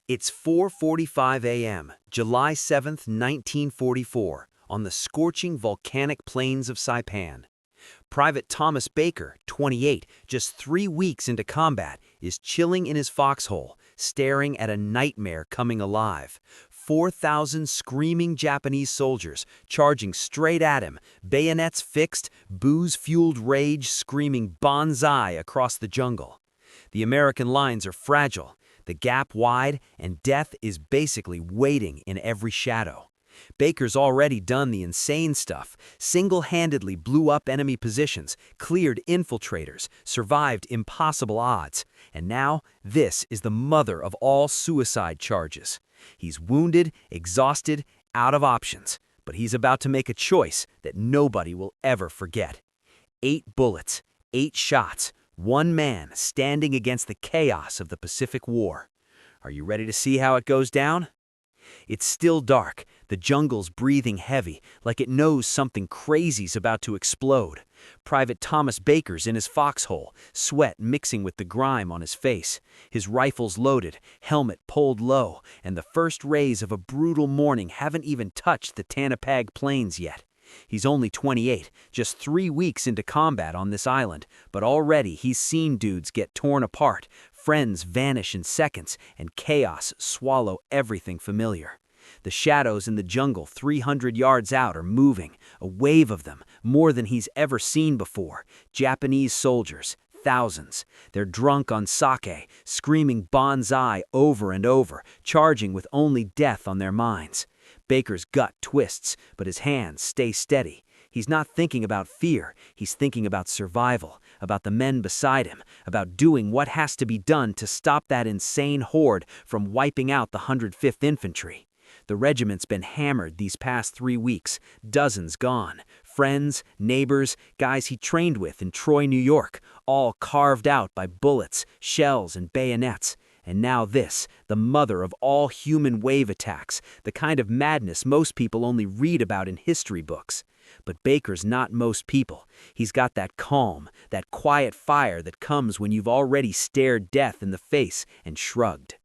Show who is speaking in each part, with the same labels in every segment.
Speaker 1: It's 4:45 a.m., July 7th, 1944, on the scorching volcanic plains of Saipan. Private Thomas Baker, 28, just 3 weeks into combat, is chilling in his foxhole, staring at a nightmare coming alive. 4,000 screaming Japanese soldiers charging straight at him, bayonets fixed, booze-fueled rage screaming banzai across the jungle. The American lines are fragile, the gap wide, and death is basically waiting in every shadow. Baker's already done the insane stuff, single-handedly blew up enemy positions, cleared infiltrators, survived impossible odds, and now this is the mother of all suicide charges. He's wounded, exhausted, out of options, but he's about to make a choice that nobody will ever forget. 8 bullets, 8 shots, 1 man standing against the chaos of the Pacific War. Are you ready to see how it goes down? It's still dark, the jungle's breathing heavy, like it knows something crazy's about to explode. Private Thomas Baker's in his foxhole, sweat mixing with the grime on his face. His rifle's loaded, helmet pulled low, and the first rays of a brutal morning haven't even touched the Tanapag Plains yet. He's only 28, just 3 weeks into combat on this island, but already he's seen dudes get torn apart, friends vanish in seconds, and chaos swallow everything familiar. The shadows in the jungle 300 yards out are moving, a wave of them, more than he's ever seen before. Japanese soldiers, thousands. They're drunk on sake, screaming banzai over and over, charging with only death on their minds. Baker's gut twists, but his hands stay steady. He's not thinking about fear, he's thinking about survival, about the men beside him, about doing what has to be done to stop that insane horde from wiping out the 105th Infantry. The regiment's been hammered these past 3 weeks, dozens gone. Friends, neighbors, guys he trained with in Troy, New York, all carved out by bullets, shells, and bayonets. And now this, the mother of all human wave attacks, the kind of madness most people only read about in history books. But Baker's not most people. He's got that calm, that quiet fire that comes when you've already stared death in the face and shrugged.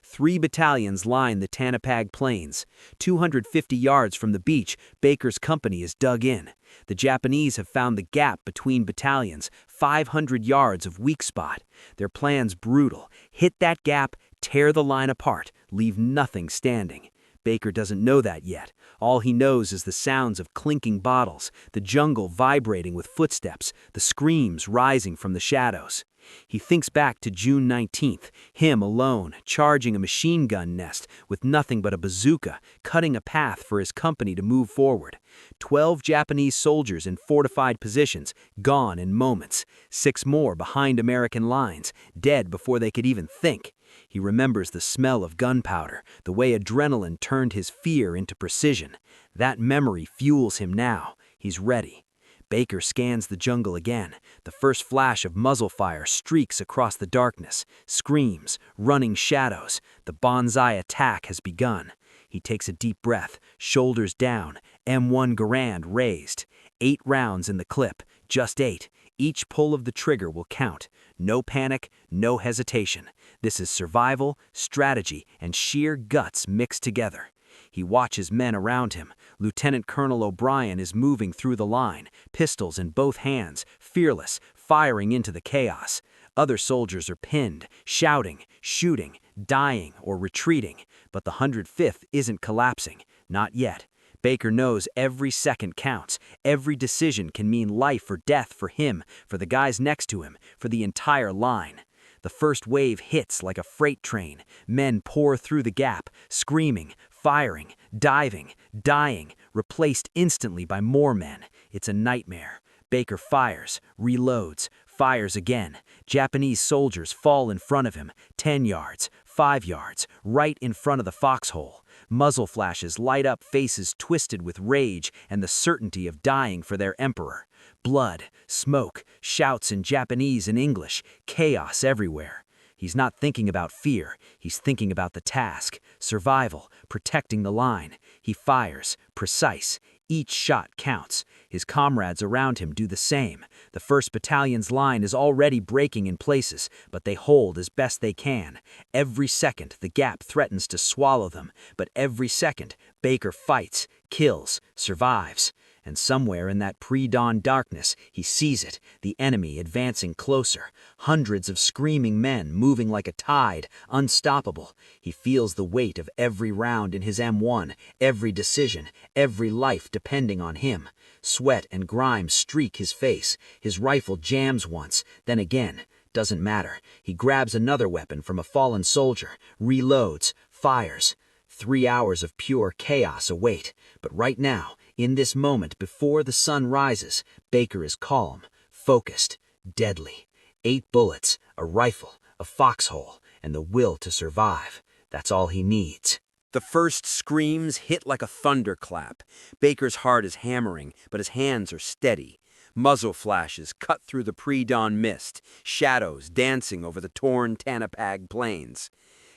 Speaker 1: 3 battalions line the Tanapag Plains. 250 yards from the beach, Baker's company is dug in. The Japanese have found the gap between battalions, 500 yards of weak spot. Their plan's brutal. Hit that gap, tear the line apart, leave nothing standing. Baker doesn't know that yet. All he knows is the sounds of clinking bottles, the jungle vibrating with footsteps, the screams rising from the shadows. He thinks back to June 19th, him alone, charging a machine gun nest with nothing but a bazooka, cutting a path for his company to move forward. 12 Japanese soldiers in fortified positions, gone in moments. 6 more behind American lines, dead before they could even think. He remembers the smell of gunpowder, the way adrenaline turned his fear into precision. That memory fuels him now. He's ready. Baker scans the jungle again. The first flash of muzzle fire streaks across the darkness. Screams, running shadows. The banzai attack has begun. He takes a deep breath, shoulders down, M1 Garand raised. 8 rounds in the clip, just 8. Each pull of the trigger will count. No panic, no hesitation. This is survival, strategy, and sheer guts mixed together. He watches men around him. Lieutenant Colonel O'Brien is moving through the line, pistols in both hands, fearless, firing into the chaos. Other soldiers are pinned, shouting, shooting, dying, or retreating. But the 105th isn't collapsing. Not yet. Baker knows every second counts. Every decision can mean life or death for him, for the guys next to him, for the entire line. The first wave hits like a freight train. Men pour through the gap, screaming, firing, diving, dying, replaced instantly by more men. It's a nightmare. Baker fires, reloads, fires again. Japanese soldiers fall in front of him, 10 yards, 5 yards, right in front of the foxhole. Muzzle flashes light up faces twisted with rage and the certainty of dying for their emperor. Blood, smoke, shouts in Japanese and English, chaos everywhere. He's not thinking about fear, he's thinking about the task, survival, protecting the line. He fires, precise. Each shot counts. His comrades around him do the same. The 1st Battalion's line is already breaking in places, but they hold as best they can. Every second, the gap threatens to swallow them, but every second, Baker fights, kills, survives. And somewhere in that pre-dawn darkness, he sees it, the enemy advancing closer. Hundreds of screaming men moving like a tide, unstoppable. He feels the weight of every round in his M1, every decision, every life depending on him. Sweat and grime streak his face. His rifle jams once, then again. Doesn't matter. He grabs another weapon from a fallen soldier, reloads, fires. 3 hours of pure chaos await. But right now, in this moment before the sun rises, Baker is calm, focused, deadly. 8 bullets, a rifle, a foxhole, and the will to survive. That's all he needs. The first screams hit like a thunderclap. Baker's heart is hammering, but his hands are steady. Muzzle flashes cut through the pre-dawn mist, shadows dancing over the torn Tanapag plains.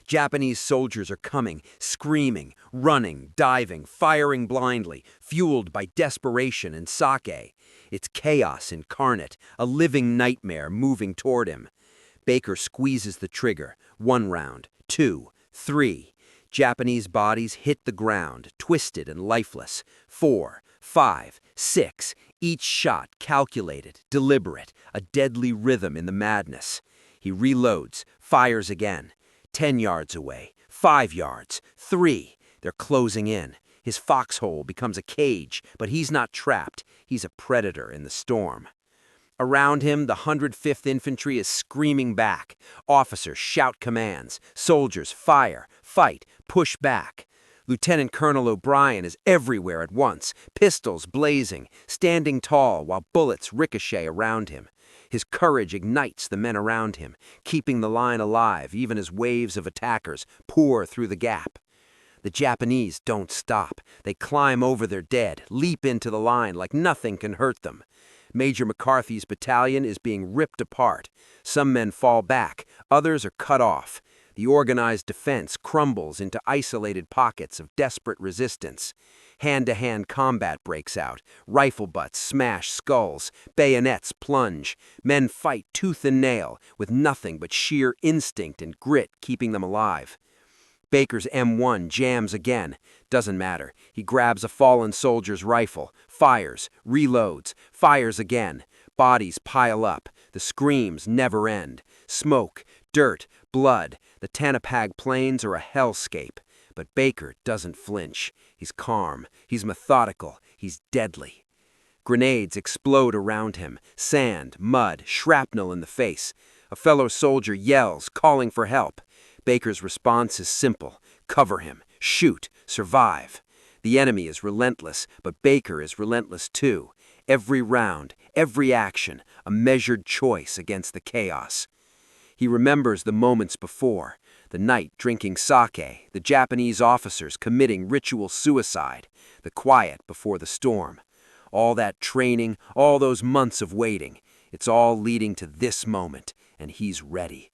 Speaker 1: Japanese soldiers are coming, screaming, running, diving, firing blindly, fueled by desperation and sake. It's chaos incarnate, a living nightmare moving toward him. Baker squeezes the trigger. 1 round, 2, 3. Japanese bodies hit the ground, twisted and lifeless. 4, 5, 6. Each shot calculated, deliberate, a deadly rhythm in the madness. He reloads, fires again. 10 yards away, 5 yards, 3. They're closing in. His foxhole becomes a cage, but he's not trapped. He's a predator in the storm. Around him, the 105th Infantry is screaming back. Officers shout commands. Soldiers fire, fight, push back. Lieutenant Colonel O'Brien is everywhere at once, pistols blazing, standing tall while bullets ricochet around him. His courage ignites the men around him, keeping the line alive even as waves of attackers pour through the gap. The Japanese don't stop. They climb over their dead, leap into the line like nothing can hurt them. Major McCarthy's battalion is being ripped apart. Some men fall back, others are cut off. The organized defense crumbles into isolated pockets of desperate resistance. Hand-to-hand combat breaks out. Rifle butts smash skulls. Bayonets plunge. Men fight tooth and nail, with nothing but sheer instinct and grit keeping them alive. Baker's M1 jams again. Doesn't matter. He grabs a fallen soldier's rifle, fires, reloads, fires again. Bodies pile up. The screams never end. Smoke, dirt, blood. The Tanapag Plains are a hellscape. But Baker doesn't flinch. He's calm. He's methodical. He's deadly. Grenades explode around him. Sand, mud, shrapnel in the face. A fellow soldier yells, calling for help. Baker's response is simple. Cover him. Shoot. Survive. The enemy is relentless, but Baker is relentless too. Every round, every action, a measured choice against the chaos. He remembers the moments before. The night drinking sake, the Japanese officers committing ritual suicide, the quiet before the storm. All that training, all those months of waiting, it's all leading to this moment, and he's ready.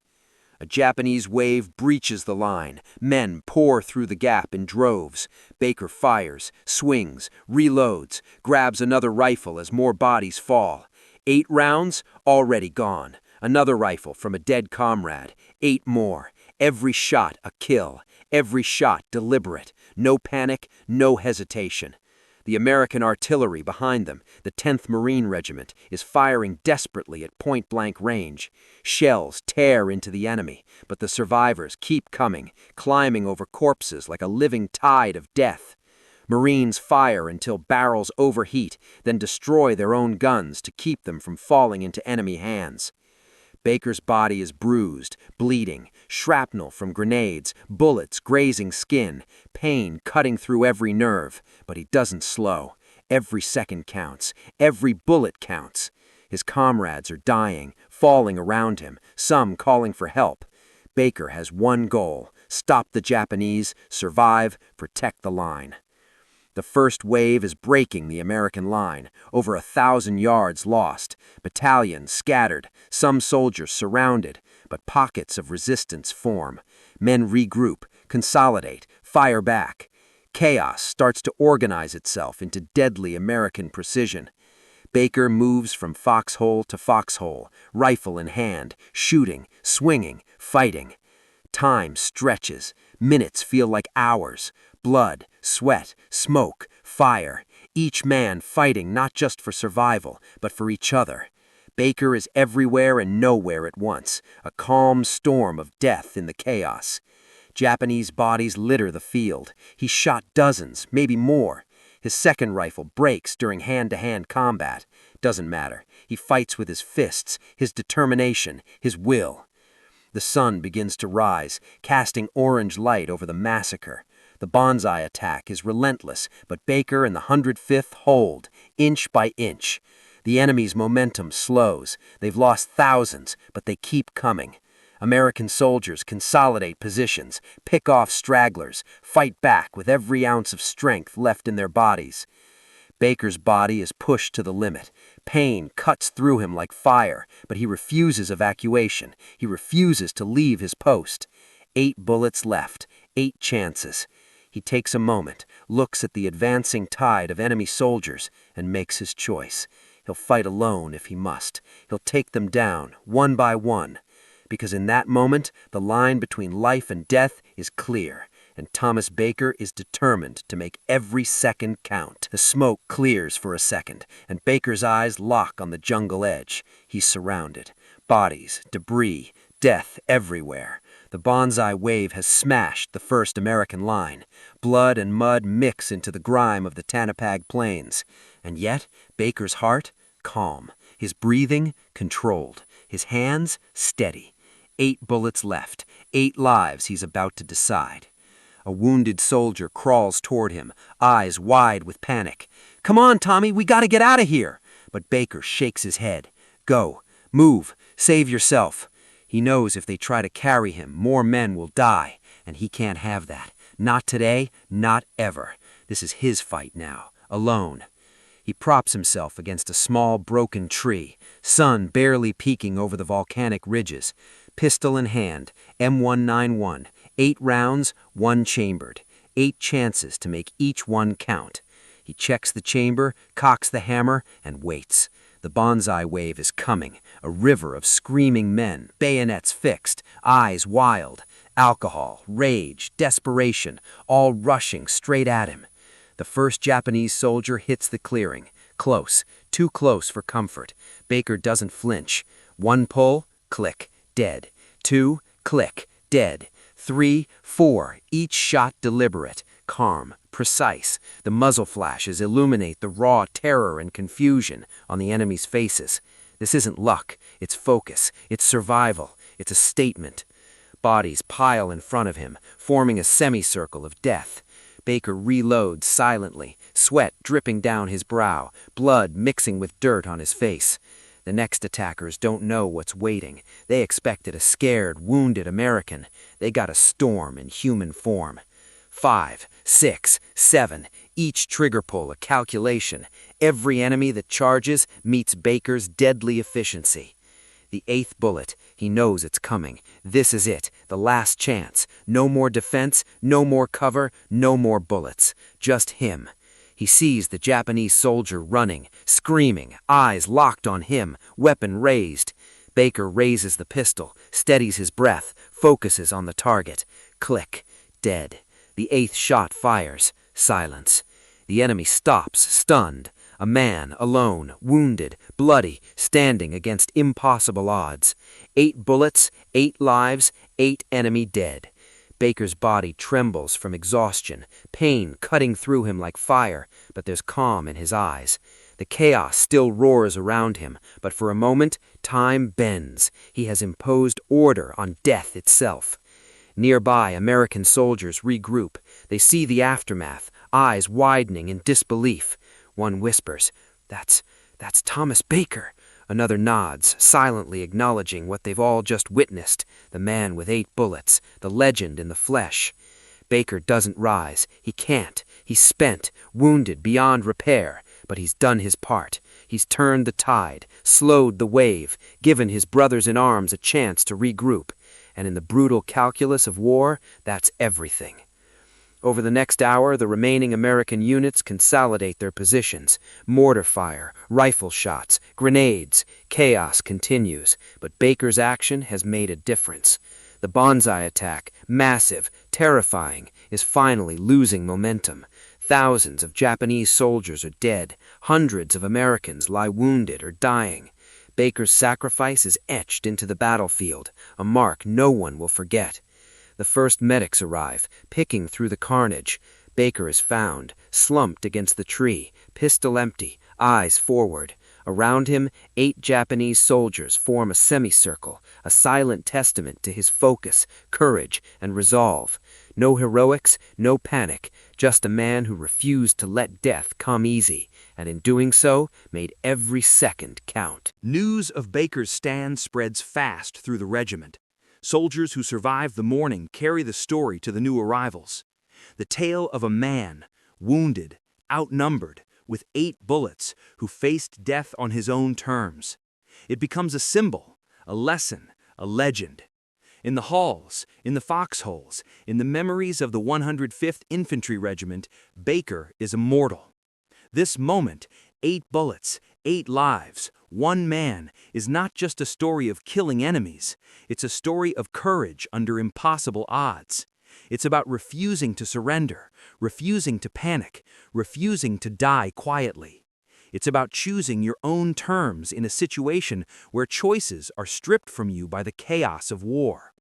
Speaker 1: A Japanese wave breaches the line. Men pour through the gap in droves. Baker fires, swings, reloads, grabs another rifle as more bodies fall. 8 rounds, already gone. Another rifle from a dead comrade. 8 more. Every shot a kill. Every shot deliberate. No panic, no hesitation. The American artillery behind them, the 10th Marine Regiment, is firing desperately at point-blank range. Shells tear into the enemy, but the survivors keep coming, climbing over corpses like a living tide of death. Marines fire until barrels overheat, then destroy their own guns to keep them from falling into enemy hands. Baker's body is bruised, bleeding, shrapnel from grenades, bullets grazing skin, pain cutting through every nerve, but he doesn't slow. Every second counts. Every bullet counts. His comrades are dying, falling around him, some calling for help. Baker has one goal: stop the Japanese, survive, protect the line. The first wave is breaking the American line. Over 1,000 yards lost. Battalions scattered. Some soldiers surrounded. But pockets of resistance form. Men regroup, consolidate, fire back. Chaos starts to organize itself into deadly American precision. Baker moves from foxhole to foxhole, rifle in hand, shooting, swinging, fighting. Time stretches. Minutes feel like hours. Blood, sweat, smoke, fire. Each man fighting not just for survival, but for each other. Baker is everywhere and nowhere at once, a calm storm of death in the chaos. Japanese bodies litter the field. He shot dozens, maybe more. His second rifle breaks during hand-to-hand combat. Doesn't matter. He fights with his fists, his determination, his will. The sun begins to rise, casting orange light over the massacre. The bonsai attack is relentless, but Baker and the 105th hold, inch by inch. The enemy's momentum slows. They've lost thousands, but they keep coming. American soldiers consolidate positions, pick off stragglers, fight back with every ounce of strength left in their bodies. Baker's body is pushed to the limit. Pain cuts through him like fire, but he refuses evacuation. He refuses to leave his post. 8 bullets left, 8 chances. He takes a moment, looks at the advancing tide of enemy soldiers, and makes his choice. He'll fight alone if he must. He'll take them down, one by one. Because in that moment, the line between life and death is clear, and Thomas Baker is determined to make every second count. The smoke clears for a second, and Baker's eyes lock on the jungle edge. He's surrounded. Bodies, debris, death everywhere. The bonsai wave has smashed the first American line. Blood and mud mix into the grime of the Tanapag Plains. And yet, Baker's heart, calm. His breathing, controlled. His hands, steady. 8 bullets left, 8 lives he's about to decide. A wounded soldier crawls toward him, eyes wide with panic. "Come on, Tommy, we gotta get out of here!" But Baker shakes his head. "Go, move, save yourself." He knows if they try to carry him, more men will die, and he can't have that. Not today, not ever. This is his fight now, alone. He props himself against a small, broken tree, sun barely peeking over the volcanic ridges. Pistol in hand, M191, 8 rounds, 1 chambered. 8 chances to make each one count. He checks the chamber, cocks the hammer, and waits. The bonsai wave is coming, a river of screaming men, bayonets fixed, eyes wild. Alcohol, rage, desperation, all rushing straight at him. The first Japanese soldier hits the clearing. Close, too close for comfort. Baker doesn't flinch. 1 pull, click, dead. 2, click, dead. 3, 4, each shot deliberate, calm, precise. The muzzle flashes illuminate the raw terror and confusion on the enemy's faces. This isn't luck, it's focus, it's survival, it's a statement. Bodies pile in front of him, forming a semicircle of death. Baker reloads silently, sweat dripping down his brow, blood mixing with dirt on his face. The next attackers don't know what's waiting. They expected a scared, wounded American. They got a storm in human form. 5, 6, 7, each trigger pull a calculation. Every enemy that charges meets Baker's deadly efficiency. The 8th bullet, he knows it's coming. This is it, the last chance. No more defense, no more cover, no more bullets. Just him. He sees the Japanese soldier running, screaming, eyes locked on him, weapon raised. Baker raises the pistol, steadies his breath, focuses on the target. Click. Dead. The 8th shot fires. Silence. The enemy stops, stunned. A man, alone, wounded, bloody, standing against impossible odds. 8 bullets, 8 lives, 8 enemy dead. Baker's body trembles from exhaustion, pain cutting through him like fire, but there's calm in his eyes. The chaos still roars around him, but for a moment, time bends. He has imposed order on death itself. Nearby, American soldiers regroup. They see the aftermath, eyes widening in disbelief. One whispers, That's Thomas Baker." Another nods, silently acknowledging what they've all just witnessed, the man with 8 bullets, the legend in the flesh. Baker doesn't rise. He can't. He's spent, wounded beyond repair, but he's done his part. He's turned the tide, slowed the wave, given his brothers in arms a chance to regroup. And in the brutal calculus of war, that's everything.
Speaker 2: Over the next hour, the remaining American units consolidate their positions. Mortar fire, rifle shots, grenades. Chaos continues, but Baker's action has made a difference. The Banzai attack, massive, terrifying, is finally losing momentum. Thousands of Japanese soldiers are dead. Hundreds of Americans lie wounded or dying. Baker's sacrifice is etched into the battlefield, a mark no one will forget. The first medics arrive, picking through the carnage. Baker is found, slumped against the tree, pistol empty, eyes forward. Around him, 8 Japanese soldiers form a semicircle, a silent testament to his focus, courage, and resolve. No heroics, no panic, just a man who refused to let death come easy, and in doing so, made every second count.
Speaker 1: News of Baker's stand spreads fast through the regiment. Soldiers who survive the morning carry the story to the new arrivals. The tale of a man, wounded, outnumbered, with 8 bullets, who faced death on his own terms. It becomes a symbol, a lesson, a legend. In the halls, in the foxholes, in the memories of the 105th Infantry Regiment, Baker is immortal. This moment, 8 bullets, 8 lives, 1 man, is not just a story of killing enemies. It's a story of courage under impossible odds. It's about refusing to surrender, refusing to panic, refusing to die quietly. It's about choosing your own terms in a situation where choices are stripped from you by the chaos of war.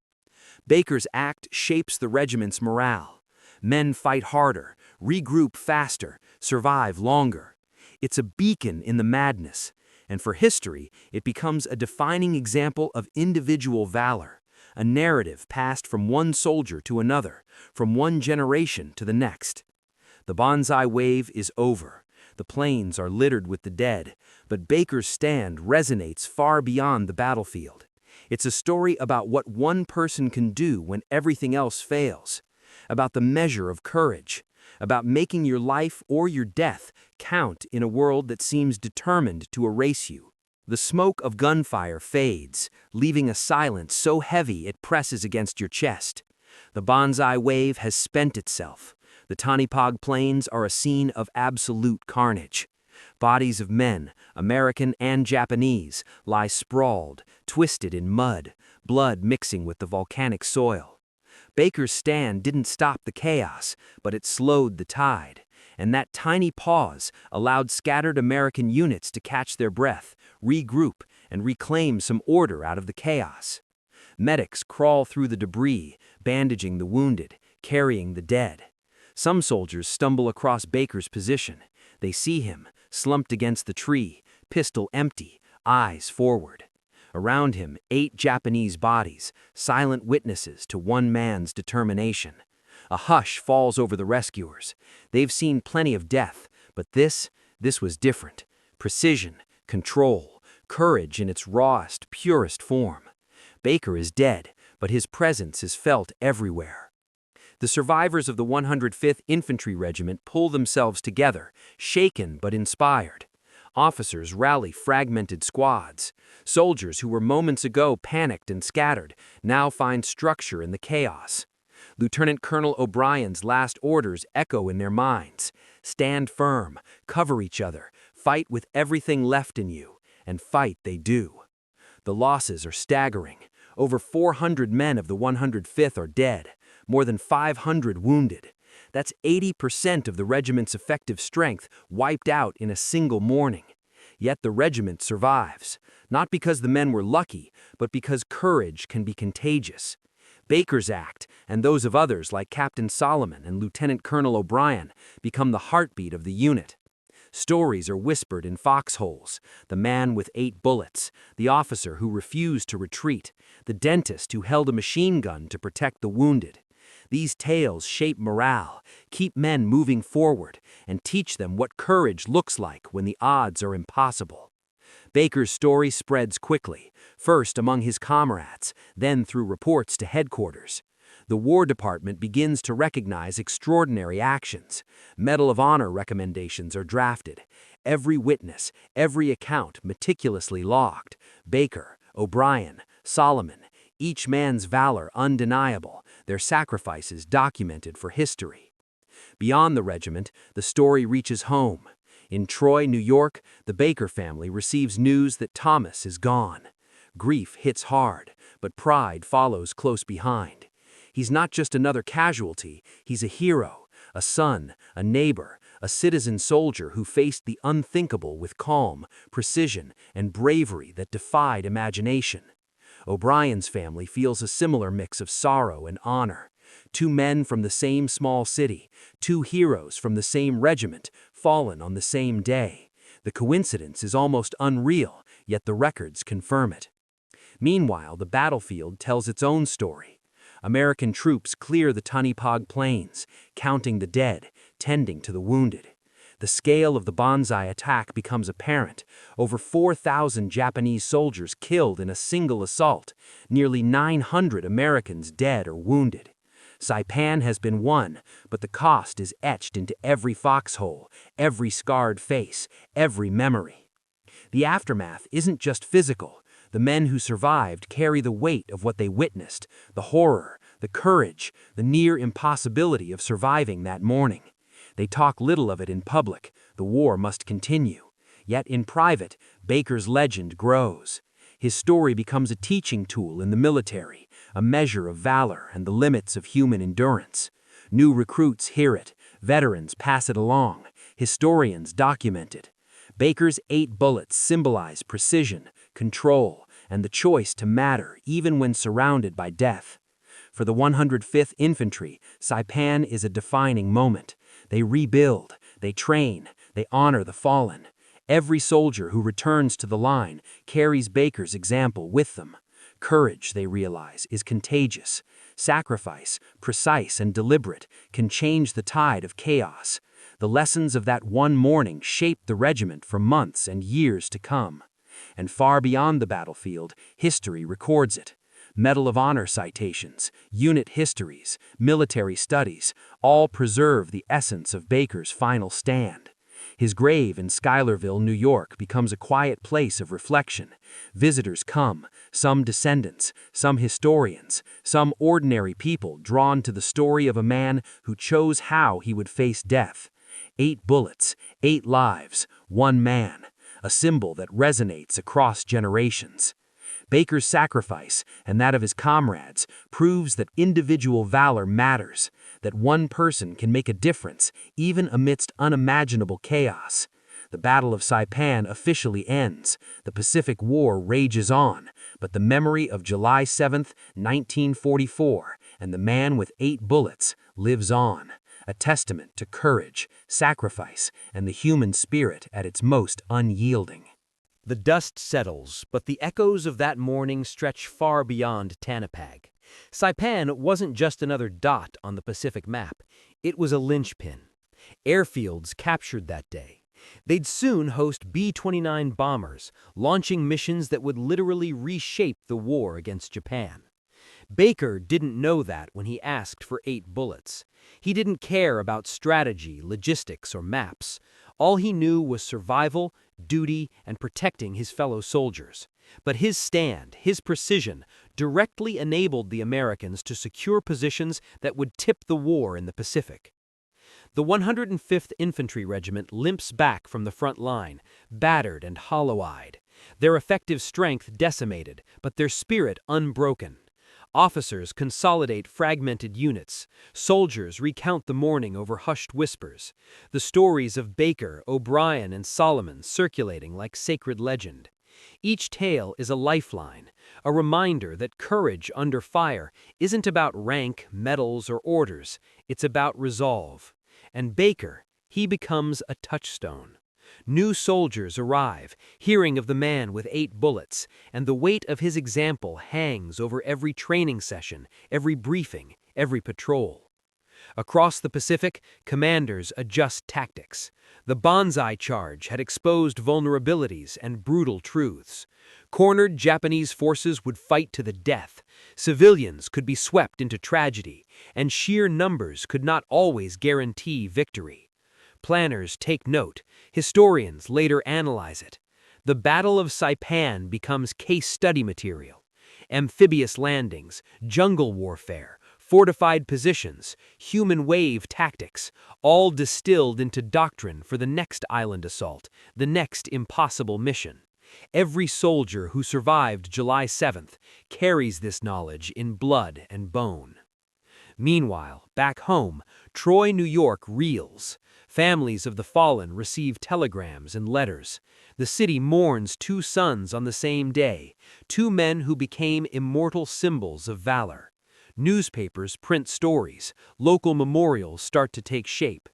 Speaker 1: Baker's act shapes the regiment's morale. Men fight harder, regroup faster, survive longer. It's a beacon in the madness, and for history, it becomes a defining example of individual valor, a narrative passed from one soldier to another, from one generation to the next. The Banzai wave is over. The plains are littered with the dead, but Baker's stand resonates far beyond the battlefield. It's a story about what one person can do when everything else fails, about the measure of courage, about making your life or your death count in a world that seems determined to erase you. The smoke of gunfire fades, leaving a silence so heavy it presses against your chest. The Banzai wave has spent itself. The Tanipog Plains are a scene of absolute carnage. Bodies of men, American and Japanese, lie sprawled, twisted in mud, blood mixing with the volcanic soil. Baker's stand didn't stop the chaos, but it slowed the tide, and that tiny pause allowed scattered American units to catch their breath, regroup, and reclaim some order out of the chaos. Medics crawl through the debris, bandaging the wounded, carrying the dead. Some soldiers stumble across Baker's position. They see him, slumped against the tree, pistol empty, eyes forward. Around him, 8 Japanese bodies, silent witnesses to one man's determination. A hush falls over the rescuers. They've seen plenty of death, but this was different. Precision, control, courage in its rawest, purest form. Baker is dead, but his presence is felt everywhere. The survivors of the 105th Infantry Regiment pull themselves together, shaken but inspired. Officers rally fragmented squads. Soldiers who were moments ago panicked and scattered now find structure in the chaos. Lieutenant Colonel O'Brien's last orders echo in their minds. Stand firm, cover each other, fight with everything left in you, and fight they do. The losses are staggering. Over 400 men of the 105th are dead, more than 500 wounded. That's 80% of the regiment's effective strength wiped out in a single morning. Yet the regiment survives, not because the men were lucky, but because courage can be contagious. Baker's act, and those of others like Captain Solomon and Lieutenant Colonel O'Brien, become the heartbeat of the unit. Stories are whispered in foxholes: the man with 8 bullets, the officer who refused to retreat, the dentist who held a machine gun to protect the wounded. These tales shape morale, keep men moving forward, and teach them what courage looks like when the odds are impossible. Baker's story spreads quickly, first among his comrades, then through reports to headquarters. The War Department begins to recognize extraordinary actions. Medal of Honor recommendations are drafted. Every witness, every account meticulously logged. Baker, O'Brien, Solomon, each man's valor undeniable, their sacrifices documented for history.
Speaker 2: Beyond the regiment, the story reaches home. In Troy, New York, the Baker family receives news that Thomas is gone. Grief hits hard, but pride follows close behind. He's not just another casualty, he's a hero, a son, a neighbor, a citizen soldier who faced the unthinkable with calm, precision, and bravery that defied imagination. O'Brien's family feels a similar mix of sorrow and honor. Two men from the same small city, two heroes from the same regiment, fallen on the same day. The coincidence is almost unreal, yet the records confirm it. Meanwhile, the battlefield tells its own story. American troops clear the Taniwha plains, counting the dead, tending to the wounded. The scale of the Banzai attack becomes apparent. Over 4,000 Japanese soldiers killed in a single assault, nearly 900 Americans dead or wounded. Saipan has been won, but the cost is etched into every foxhole, every scarred face, every memory. The aftermath isn't just physical. The men who survived carry the weight of what they witnessed, the horror, the courage, the near impossibility of surviving that morning. They talk little of it in public. The war must continue. Yet in private, Baker's legend grows. His story becomes a teaching tool in the military, a measure of valor and the limits of human endurance. New recruits hear it, veterans pass it along, historians document it. Baker's 8 bullets symbolize precision, control, and the choice to matter even when surrounded by death. For the 105th Infantry, Saipan is a defining moment. They rebuild, they train, they honor the fallen. Every soldier who returns to the line carries Baker's example with them. Courage, they realize, is contagious. Sacrifice, precise and deliberate, can change the tide of chaos. The lessons of that one morning shaped the regiment for months and years to come. And far beyond the battlefield, history records it. Medal of Honor citations, unit histories, military studies, all preserve the essence of Baker's final stand. His grave in Schuylerville, New York, becomes a quiet place of reflection. Visitors come, some descendants, some historians, some ordinary people drawn to the story of a man who chose how he would face death. 8 bullets, 8 lives, 1 man, a symbol that resonates across generations. Baker's sacrifice, and that of his comrades, proves that individual valor matters, that one person can make a difference, even amidst unimaginable chaos. The Battle of Saipan officially ends. The Pacific War rages on, but the memory of July 7, 1944, and the man with 8 bullets lives on, a testament to courage, sacrifice, and the human spirit at its most unyielding.
Speaker 1: The dust settles, but the echoes of that morning stretch far beyond Taniwha. Saipan wasn't just another dot on the Pacific map. It was a linchpin. Airfields captured that day. They'd soon host B-29 bombers, launching missions that would literally reshape the war against Japan. Baker didn't know that when he asked for 8 bullets. He didn't care about strategy, logistics, or maps. All he knew was survival, duty, and protecting his fellow soldiers. But his stand, his precision, directly enabled the Americans to secure positions that would tip the war in the Pacific. The 105th Infantry Regiment limps back from the front line, battered and hollow-eyed. Their effective strength decimated, but their spirit unbroken. Officers consolidate fragmented units. Soldiers recount the morning over hushed whispers. The stories of Baker, O'Brien, and Solomon circulating like sacred legend. Each tale is a lifeline, a reminder that courage under fire isn't about rank, medals, or orders. It's about resolve. And Baker, he becomes a touchstone. New soldiers arrive, hearing of the man with 8 bullets, and the weight of his example hangs over every training session, every briefing, every patrol. Across the Pacific, commanders adjust tactics. The Banzai Charge had exposed vulnerabilities and brutal truths. Cornered Japanese forces would fight to the death. Civilians could be swept into tragedy, and sheer numbers could not always guarantee victory. Planners take note. Historians later analyze it. The Battle of Saipan becomes case study material. Amphibious landings, jungle warfare, fortified positions, human wave tactics, all distilled into doctrine for the next island assault, the next impossible mission. Every soldier who survived July 7th carries this knowledge in blood and bone. Meanwhile, back home, Troy, New York reels. Families of the fallen receive telegrams and letters. The city mourns two sons on the same day, two men who became immortal symbols of valor. Newspapers print stories, local memorials start to take shape.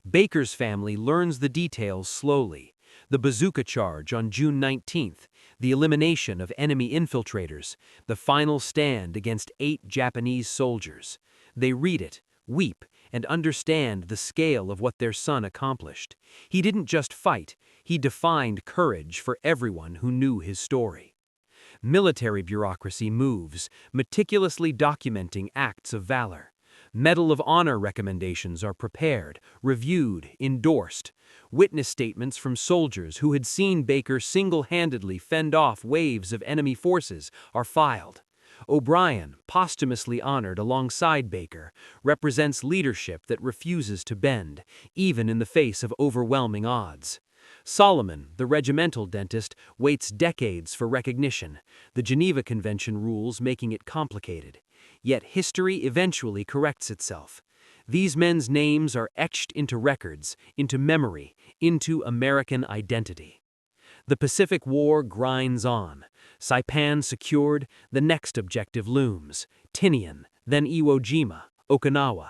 Speaker 1: Baker's family learns the details slowly. The bazooka charge on June 19th, the elimination of enemy infiltrators, the final stand against 8 Japanese soldiers. They read it, weep, and understand the scale of what their son accomplished. He didn't just fight, he defined courage for everyone who knew his story. Military bureaucracy moves, meticulously documenting acts of valor. Medal of Honor recommendations are prepared, reviewed, endorsed. Witness statements from soldiers who had seen Baker single-handedly fend off waves of enemy forces are filed. O'Brien, posthumously honored alongside Baker, represents leadership that refuses to bend, even in the face of overwhelming odds. Solomon, the regimental dentist, waits decades for recognition, the Geneva Convention rules making it complicated. Yet history eventually corrects itself. These men's names are etched into records, into memory, into American identity. The Pacific War grinds on. Saipan secured, the next objective looms. Tinian, then Iwo Jima, Okinawa.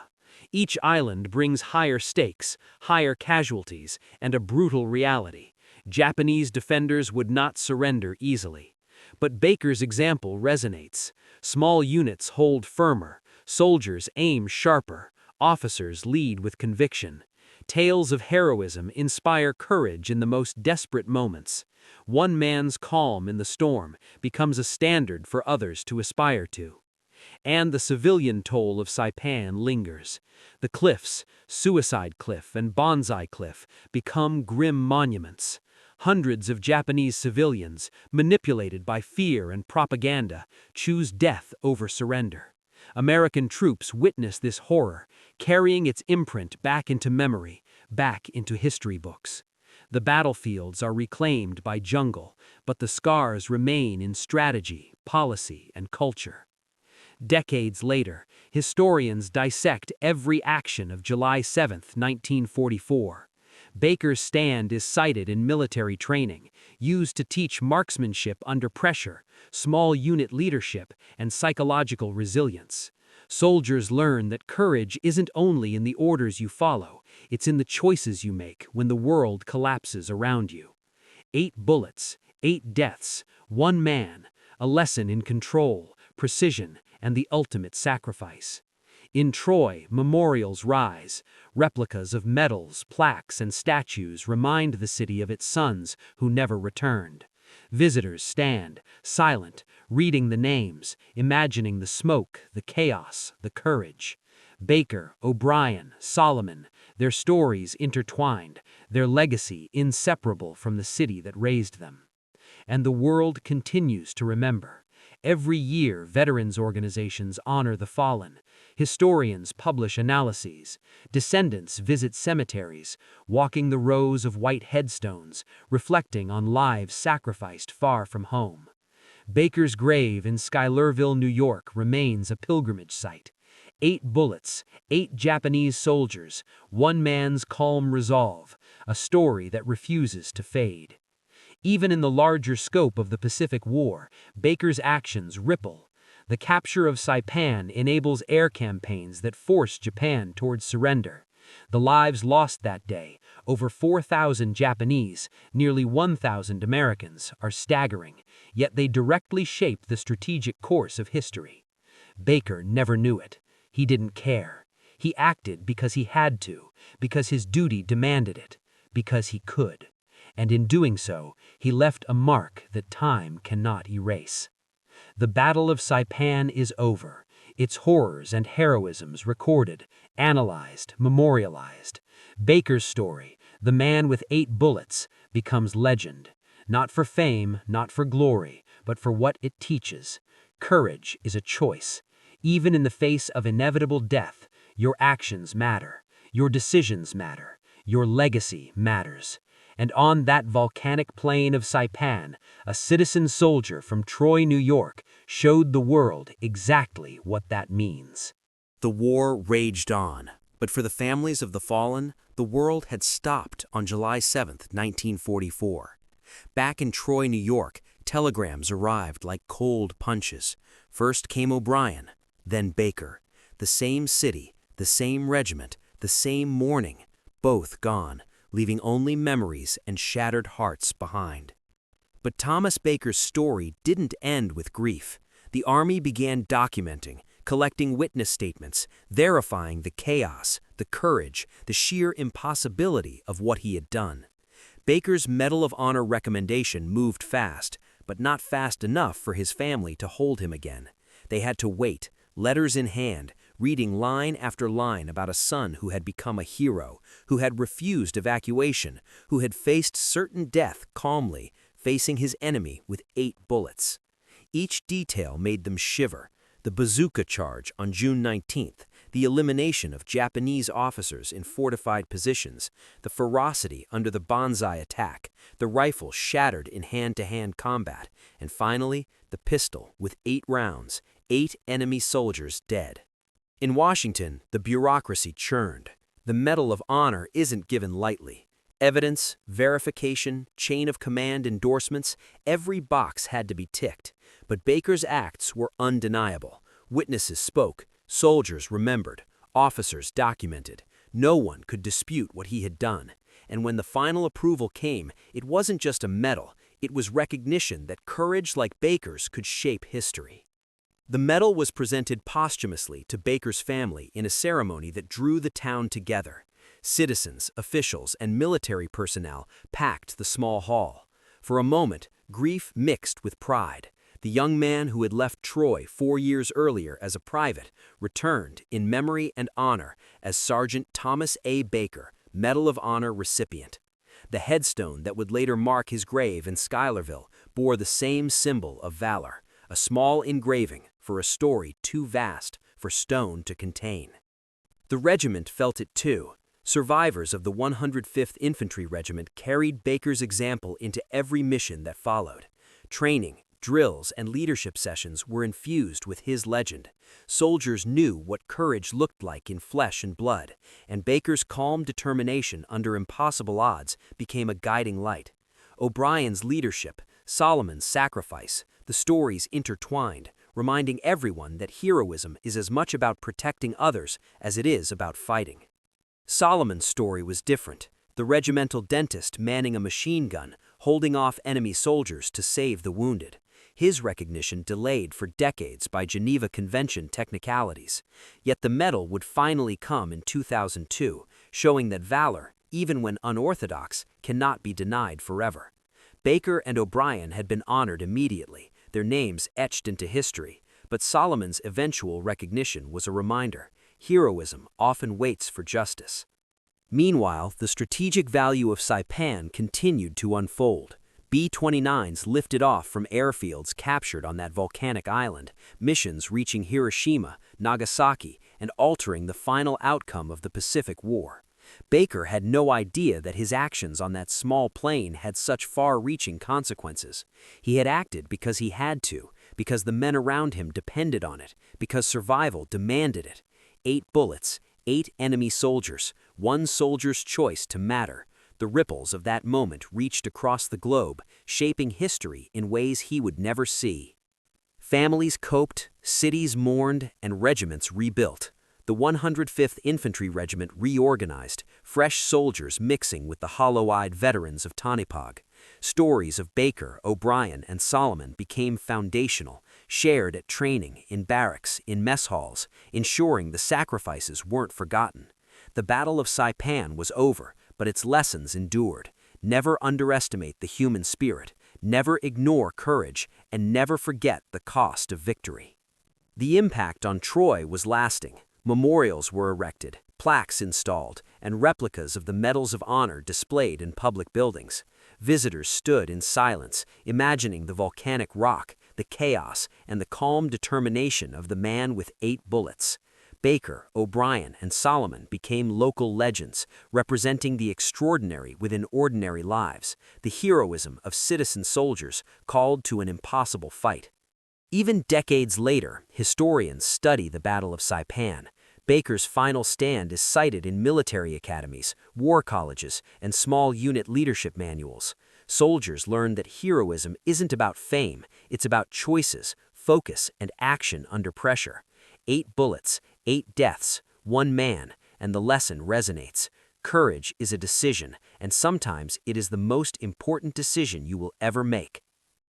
Speaker 1: Each island brings higher stakes, higher casualties, and a brutal reality. Japanese defenders would not surrender easily. But Baker's example resonates. Small units hold firmer, soldiers aim sharper, officers lead with conviction. Tales of heroism inspire courage in the most desperate moments. One man's calm in the storm becomes a standard for others to aspire to. And the civilian toll of Saipan lingers. The cliffs, Suicide Cliff and Bonsai Cliff, become grim monuments. Hundreds of Japanese civilians, manipulated by fear and propaganda, choose death over surrender. American troops witness this horror, carrying its imprint back into memory, back into history books. The battlefields are reclaimed by jungle, but the scars remain in strategy, policy, and culture. Decades later, historians dissect every action of July 7, 1944. Baker's stand is cited in military training, used to teach marksmanship under pressure, small unit leadership, and psychological resilience. Soldiers learn that courage isn't only in the orders you follow, it's in the choices you make when the world collapses around you. 8 bullets, 8 deaths, 1 man, a lesson in control, precision, and the ultimate sacrifice. In Troy, memorials rise. Replicas of medals, plaques, and statues remind the city of its sons who never returned. Visitors stand, silent, reading the names, imagining the smoke, the chaos, the courage. Baker, O'Brien, Solomon, their stories intertwined, their legacy inseparable from the city that raised them. And the world continues to remember. Every year, veterans organizations honor the fallen. Historians publish analyses. Descendants visit cemeteries, walking the rows of white headstones, reflecting on lives sacrificed far from home. Baker's grave in Schuylerville, New York, remains a pilgrimage site. 8 bullets, 8 Japanese soldiers, 1 man's calm resolve, a story that refuses to fade. Even in the larger scope of the Pacific War, Baker's actions ripple. The capture of Saipan enables air campaigns that force Japan towards surrender. The lives lost that day, over 4,000 Japanese, nearly 1,000 Americans, are staggering, yet they directly shape the strategic course of history. Baker never knew it. He didn't care. He acted because he had to, because his duty demanded it, because he could. And in doing so, he left a mark that time cannot erase. The Battle of Saipan is over, its horrors and heroisms recorded, analyzed, memorialized. Baker's story, the man with 8 bullets, becomes legend, not for fame, not for glory, but for what it teaches. Courage is a choice. Even in the face of inevitable death, your actions matter, your decisions matter, your legacy matters. And on that volcanic plain of Saipan, a citizen soldier from Troy, New York, showed the world exactly what that means.
Speaker 2: The war raged on, but for the families of the fallen, the world had stopped on July 7, 1944. Back in Troy, New York, telegrams arrived like cold punches. First came O'Brien, then Baker. The same city, the same regiment, the same mourning, both gone, leaving only memories and shattered hearts behind. But Thomas Baker's story didn't end with grief. The Army began documenting, collecting witness statements, verifying the chaos, the courage, the sheer impossibility of what he had done. Baker's Medal of Honor recommendation moved fast, but not fast enough for his family to hold him again. They had to wait, letters in hand, reading line after line about a son who had become a hero, who had refused evacuation, who had faced certain death calmly, facing his enemy with 8 bullets. Each detail made them shiver. The bazooka charge on June 19th, the elimination of Japanese officers in fortified positions, the ferocity under the Banzai attack, the rifle shattered in hand-to-hand combat, and finally, the pistol with 8 rounds, 8 enemy soldiers dead. In Washington, the bureaucracy churned. The Medal of Honor isn't given lightly. Evidence, verification, chain of command endorsements, every box had to be ticked. But Baker's acts were undeniable. Witnesses spoke, soldiers remembered, officers documented. No one could dispute what he had done. And when the final approval came, it wasn't just a medal, it was recognition that courage like Baker's could shape history. The medal was presented posthumously to Baker's family in a ceremony that drew the town together. Citizens, officials, and military personnel packed the small hall. For a moment, grief mixed with pride. The young man who had left Troy 4 years earlier as a private returned in memory and honor as Sergeant Thomas A. Baker, Medal of Honor recipient. The headstone that would later mark his grave in Schuylerville bore the same symbol of valor, a small engraving for a story too vast for stone to contain. The regiment felt it too. Survivors of the 105th Infantry Regiment carried Baker's example into every mission that followed. Training, drills, and leadership sessions were infused with his legend. Soldiers knew what courage looked like in flesh and blood, and Baker's calm determination under impossible odds became a guiding light. O'Brien's leadership, Solomon's sacrifice, the stories intertwined, reminding everyone that heroism is as much about protecting others as it is about fighting. Solomon's story was different. The regimental dentist manning a machine gun, holding off enemy soldiers to save the wounded. His recognition delayed for decades by Geneva Convention technicalities. Yet the medal would finally come in 2002, showing that valor, even when unorthodox, cannot be denied forever. Baker and O'Brien had been honored immediately, their names etched into history, but Solomon's eventual recognition was a reminder. Heroism often waits for justice. Meanwhile, the strategic value of Saipan continued to unfold. B-29s lifted off from airfields captured on that volcanic island, missions reaching Hiroshima, Nagasaki, and altering the final outcome of the Pacific War. Baker had no idea that his actions on that small plane had such far-reaching consequences. He had acted because he had to, because the men around him depended on it, because survival demanded it. 8 bullets, 8 enemy soldiers, 1 soldier's choice to matter. The ripples of that moment reached across the globe, shaping history in ways he would never see. Families coped, cities mourned, and regiments rebuilt. The 105th Infantry Regiment reorganized, fresh soldiers mixing with the hollow-eyed veterans of Tonopah. Stories of Baker, O'Brien, and Solomon became foundational, shared at training, in barracks, in mess halls, ensuring the sacrifices weren't forgotten. The Battle of Saipan was over, but its lessons endured. Never underestimate the human spirit, never ignore courage, and never forget the cost of victory. The impact on Troy was lasting. Memorials were erected, plaques installed, and replicas of the Medals of Honor displayed in public buildings. Visitors stood in silence, imagining the volcanic rock,
Speaker 1: the chaos, and the calm determination of the man with 8 bullets. Baker, O'Brien, and Solomon became local legends, representing the extraordinary within ordinary lives, the heroism of citizen soldiers called to an impossible fight. Even decades later, historians study the Battle of Saipan. Baker's final stand is cited in military academies, war colleges, and small unit leadership manuals. Soldiers learn that heroism isn't about fame, it's about choices, focus, and action under pressure. 8 bullets, 8 deaths, 1 man, and the lesson resonates. Courage is a decision, and sometimes it is the most important decision you will ever make.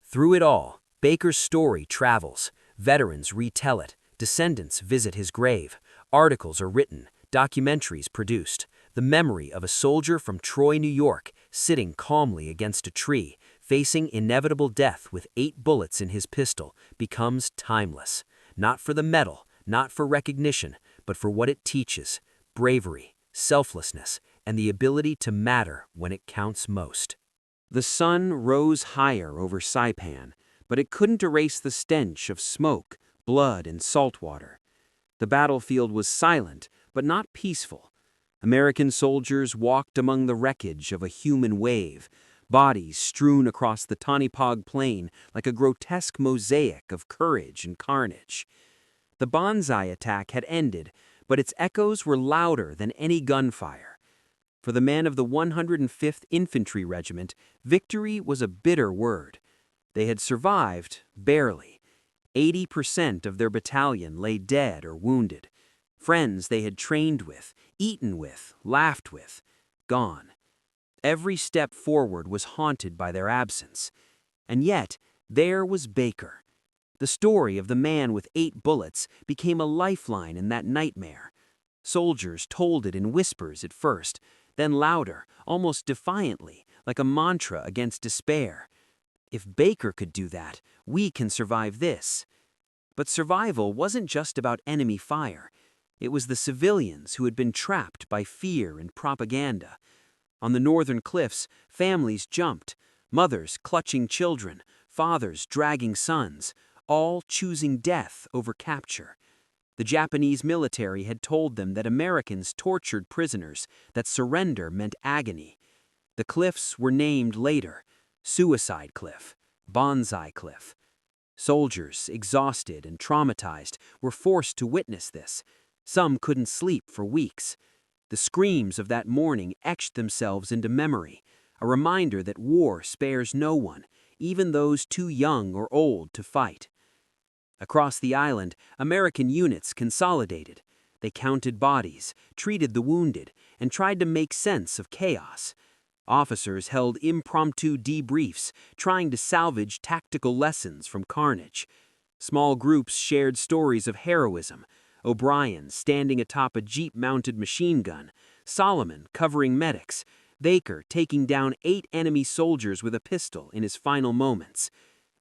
Speaker 1: Through it all, Baker's story travels. Veterans retell it, descendants visit his grave, articles are written, documentaries produced. The memory of a soldier from Troy, New York, sitting calmly against a tree, facing inevitable death with 8 bullets in his pistol, becomes timeless. Not for the medal, not for recognition, but for what it teaches: bravery, selflessness, and the ability to matter when it counts most. The sun rose higher over Saipan, but it couldn't erase the stench of smoke, blood, and salt water. The battlefield was silent, but not peaceful. American soldiers walked among the wreckage of a human wave, bodies strewn across the Tonopah Plain like a grotesque mosaic of courage and carnage. The Banzai attack had ended, but its echoes were louder than any gunfire. For the men of the 105th Infantry Regiment, victory was a bitter word. They had survived, barely. 80% of their battalion lay dead or wounded. Friends they had trained with, eaten with, laughed with, gone. Every step forward was haunted by their absence. And yet, there was Baker. The story of the man with 8 bullets became a lifeline in that nightmare. Soldiers told it in whispers at first, then louder, almost defiantly, like a mantra against despair. If Baker could do that, we can survive this. But survival wasn't just about enemy fire. It was the civilians who had been trapped by fear and propaganda. On the northern cliffs, families jumped, mothers clutching children, fathers dragging sons, all choosing death over capture. The Japanese military had told them that Americans tortured prisoners, that surrender meant agony. The cliffs were named later: Suicide Cliff, Banzai Cliff. Soldiers, exhausted and traumatized, were forced to witness this. Some couldn't sleep for weeks. The screams of that morning etched themselves into memory, a reminder that war spares no one, even those too young or old to fight. Across the island, American units consolidated. They counted bodies, treated the wounded, and tried to make sense of chaos. Officers held impromptu debriefs, trying to salvage tactical lessons from carnage. Small groups shared stories of heroism: O'Brien standing atop a Jeep-mounted machine gun, Solomon covering medics, Baker taking down 8 enemy soldiers with a pistol in his final moments.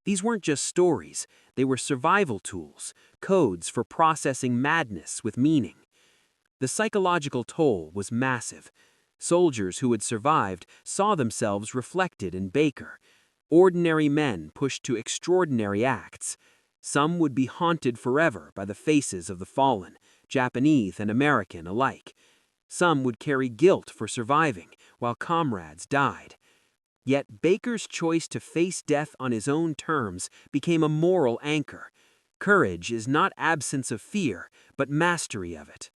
Speaker 1: These weren't just stories, they were survival tools, codes for processing madness with meaning. The psychological toll was massive. Soldiers who had survived saw themselves reflected in Baker. Ordinary men pushed to extraordinary acts. Some would be haunted forever by the faces of the fallen, Japanese and American alike. Some would carry guilt for surviving, while comrades died. Yet Baker's choice to face death on his own terms became a moral anchor. Courage is not absence of fear, but mastery of it.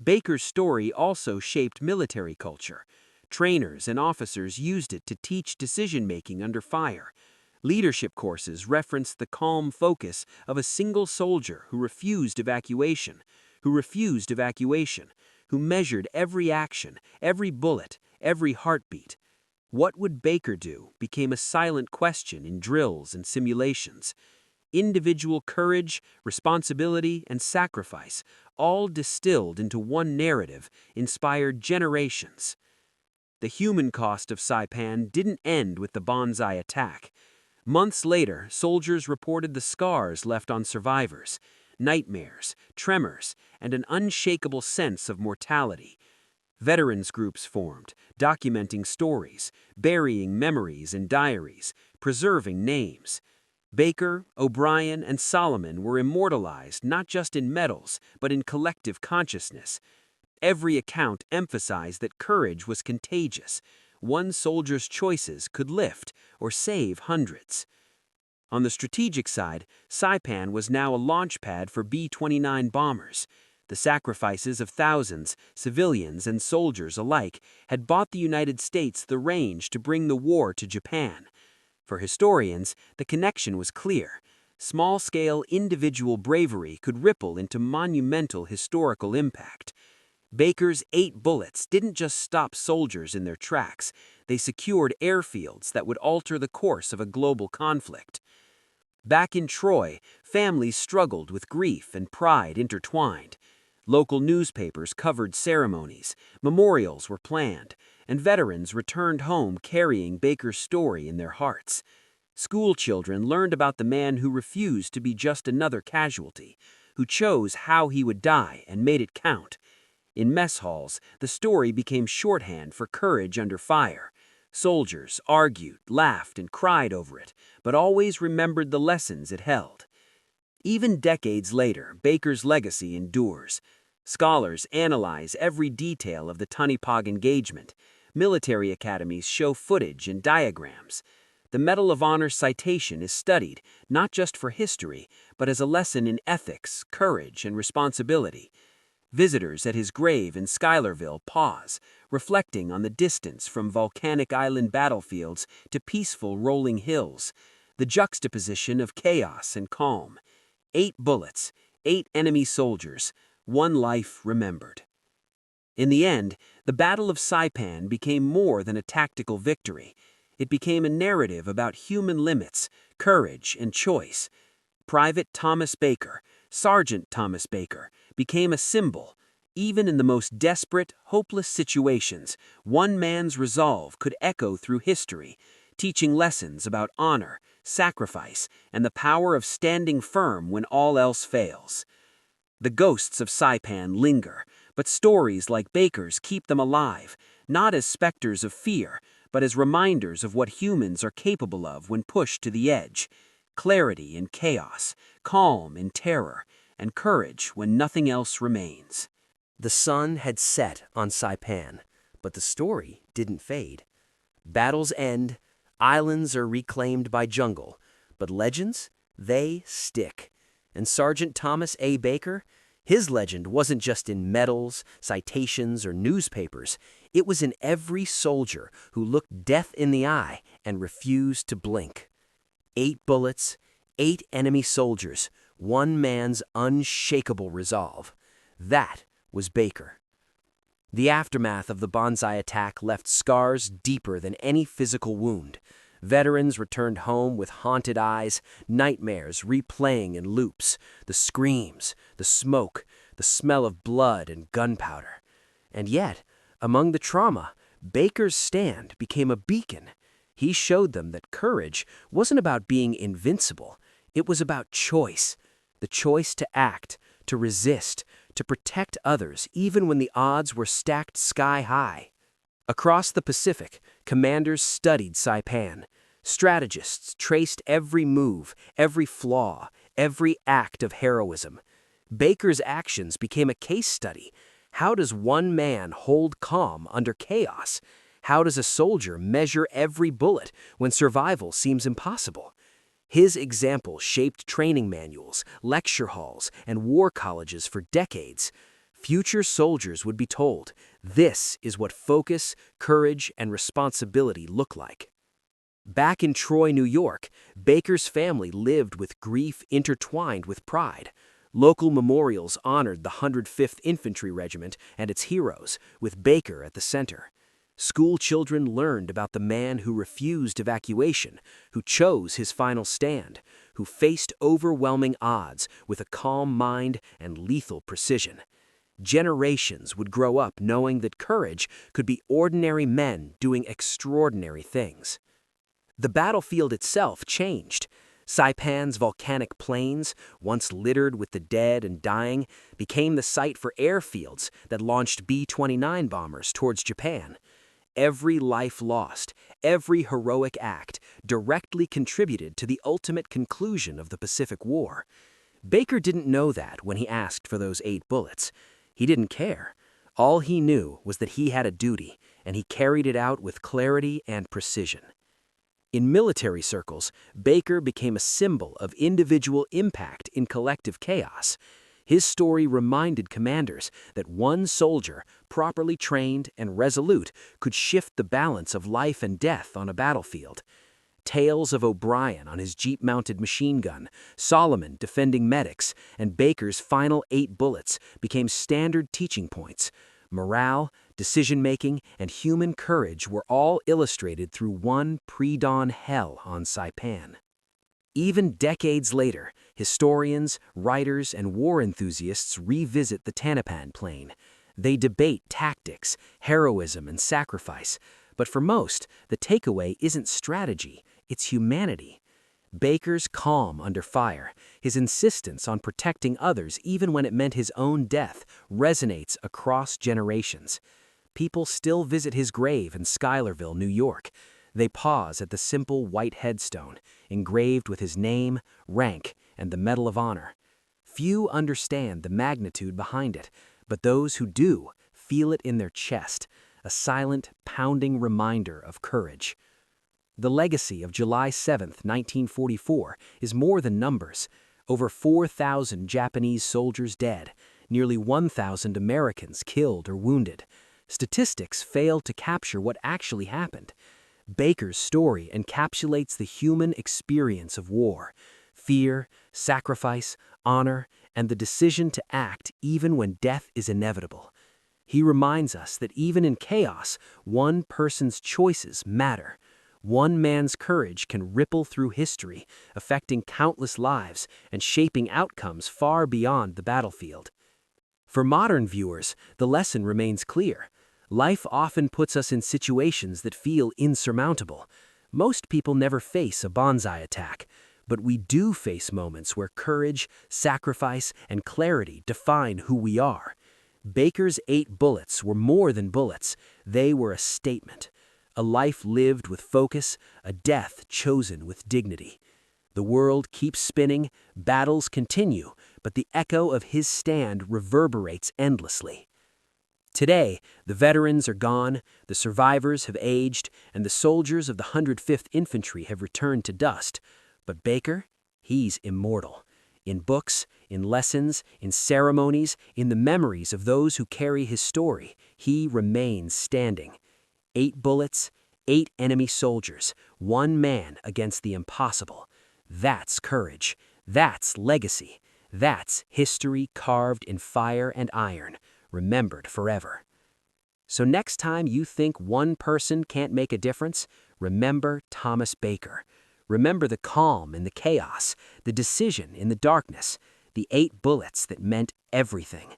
Speaker 1: Baker's story also shaped military culture. Trainers and officers used it to teach decision-making under fire. Leadership courses referenced the calm focus of a single soldier who refused evacuation, who measured every action, every bullet, every heartbeat. What would Baker do became a silent question in drills and simulations. Individual courage, responsibility, and sacrifice, all distilled into one narrative, inspired generations. The human cost of Saipan didn't end with the Banzai attack. Months later, soldiers reported the scars left on survivors: nightmares, tremors, and an unshakable sense of mortality. Veterans groups formed, documenting stories, burying memories in diaries, preserving names. Baker, O'Brien, and Solomon were immortalized not just in medals, but in collective consciousness. Every account emphasized that courage was contagious. One soldier's choices could lift or save hundreds. On the strategic side, Saipan was now a launch pad for B-29 bombers. The sacrifices of thousands, civilians and soldiers alike, had bought the United States the range to bring the war to Japan. For historians, the connection was clear. Small-scale individual bravery could ripple into monumental historical impact. Baker's 8 bullets didn't just stop soldiers in their tracks, they secured airfields that would alter the course of a global conflict. Back in Troy, families struggled with grief and pride intertwined. Local newspapers covered ceremonies, memorials were planned, and veterans returned home carrying Baker's story in their hearts. School children learned about the man who refused to be just another casualty, who chose how he would die and made it count. In mess halls, the story became shorthand for courage under fire. Soldiers argued, laughed, and cried over it, but always remembered the lessons it held. Even decades later, Baker's legacy endures. Scholars analyze every detail of the Tunnipog engagement. Military academies show footage and diagrams. The Medal of Honor citation is studied not just for history, but as a lesson in ethics, courage, and responsibility. Visitors at his grave in Schuylerville pause, reflecting on the distance from volcanic island battlefields to peaceful rolling hills, the juxtaposition of chaos and calm. 8 bullets, 8 enemy soldiers, 1 life remembered. In the end, the Battle of Saipan became more than a tactical victory. It became a narrative about human limits, courage, and choice. Private Thomas Baker, Sergeant Thomas Baker, became a symbol. Even in the most desperate, hopeless situations, one man's resolve could echo through history, teaching lessons about honor, sacrifice, and the power of standing firm when all else fails. The ghosts of Saipan linger, but stories like Baker's keep them alive, not as specters of fear, but as reminders of what humans are capable of when pushed to the edge. Clarity in chaos, calm in terror, and courage when nothing else remains.
Speaker 2: The sun had set on Saipan, but the story didn't fade. Battles end, islands are reclaimed by jungle, but legends, they stick. And Sergeant Thomas A. Baker, his legend wasn't just in medals, citations, or newspapers. It was in every soldier who looked death in the eye and refused to blink. 8 bullets, 8 enemy soldiers, one man's unshakable resolve. That was Baker. The aftermath of the Banzai attack left scars deeper than any physical wound. Veterans returned home with haunted eyes, nightmares replaying in loops, the screams, the smoke, the smell of blood and gunpowder. And yet, among the trauma, Baker's stand became a beacon. He showed them that courage wasn't about being invincible. It was about choice. The choice to act, to resist, to protect others even when the odds were stacked sky high. Across the Pacific, commanders studied Saipan. Strategists traced every move, every flaw, every act of heroism. Baker's actions became a case study. How does one man hold calm under chaos? How does a soldier measure every bullet when survival seems impossible? His example shaped training manuals, lecture halls, and war colleges for decades. Future soldiers would be told, this is what focus, courage, and responsibility look like. Back in Troy, New York, Baker's family lived with grief intertwined with pride. Local memorials honored the 105th Infantry Regiment and its heroes, with Baker at the center. School children learned about the man who refused evacuation, who chose his final stand, who faced overwhelming odds with a calm mind and lethal precision. Generations would grow up knowing that courage could be ordinary men doing extraordinary things. The battlefield itself changed. Saipan's volcanic plains, once littered with the dead and dying, became the site for airfields that launched B-29 bombers towards Japan.
Speaker 1: Every life lost, every heroic act, directly contributed to the ultimate conclusion of the Pacific War. Baker didn't know that when he asked for those 8 bullets. He didn't care. All he knew was that he had a duty, and he carried it out with clarity and precision. In military circles, Baker became a symbol of individual impact in collective chaos. His story reminded commanders that one soldier, properly trained and resolute, could shift the balance of life and death on a battlefield. Tales of O'Brien on his Jeep-mounted machine gun, Solomon defending medics, and Baker's final 8 bullets became standard teaching points. Morale, decision-making, and human courage were all illustrated through one pre-dawn hell on Saipan. Even decades later, historians, writers, and war enthusiasts revisit the Tanapan Plain. They debate tactics, heroism, and sacrifice. But for most, the takeaway isn't strategy, it's humanity. Baker's calm under fire, his insistence on protecting others even when it meant his own death, resonates across generations. People still visit his grave in Schuylerville, New York. They pause at the simple white headstone, engraved with his name, rank, and the Medal of Honor. Few understand the magnitude behind it, but those who do feel it in their chest, a silent, pounding reminder of courage. The legacy of July 7, 1944, is more than numbers. Over 4,000 Japanese soldiers dead, nearly 1,000 Americans killed or wounded. Statistics fail to capture what actually happened. Baker's story encapsulates the human experience of war: fear, sacrifice, honor, and the decision to act even when death is inevitable. He reminds us that even in chaos, one person's choices matter. One man's courage can ripple through history, affecting countless lives and shaping outcomes far beyond the battlefield. For modern viewers, the lesson remains clear. Life often puts us in situations that feel insurmountable. Most people never face a bonsai attack, but we do face moments where courage, sacrifice, and clarity define who we are. Baker's 8 bullets were more than bullets. They were a statement. A life lived with focus, a death chosen with dignity. The world keeps spinning, battles continue, but the echo of his stand reverberates endlessly. Today, the veterans are gone, the survivors have aged, and the soldiers of the 105th Infantry have returned to dust. But Baker, he's immortal. In books, in lessons, in ceremonies, in the memories of those who carry his story, he remains standing. 8 bullets, 8 enemy soldiers, 1 man against the impossible. That's courage. That's legacy. That's history carved in fire and iron, remembered forever. So next time you think one person can't make a difference, remember Thomas Baker. Remember the calm in the chaos, the decision in the darkness, the 8 bullets that meant everything.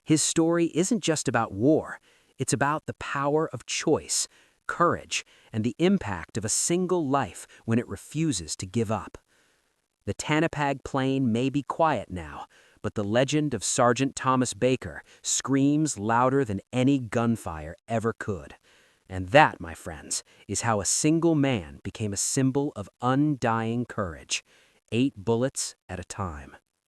Speaker 1: His story isn't just about war. It's about the power of choice, courage, and the impact of a single life when it refuses to give up. The Tanapag Plain may be quiet now, but the legend of Sergeant Thomas Baker screams louder than any gunfire ever could. And that, my friends, is how a single man became a symbol of undying courage, 8 bullets at a time.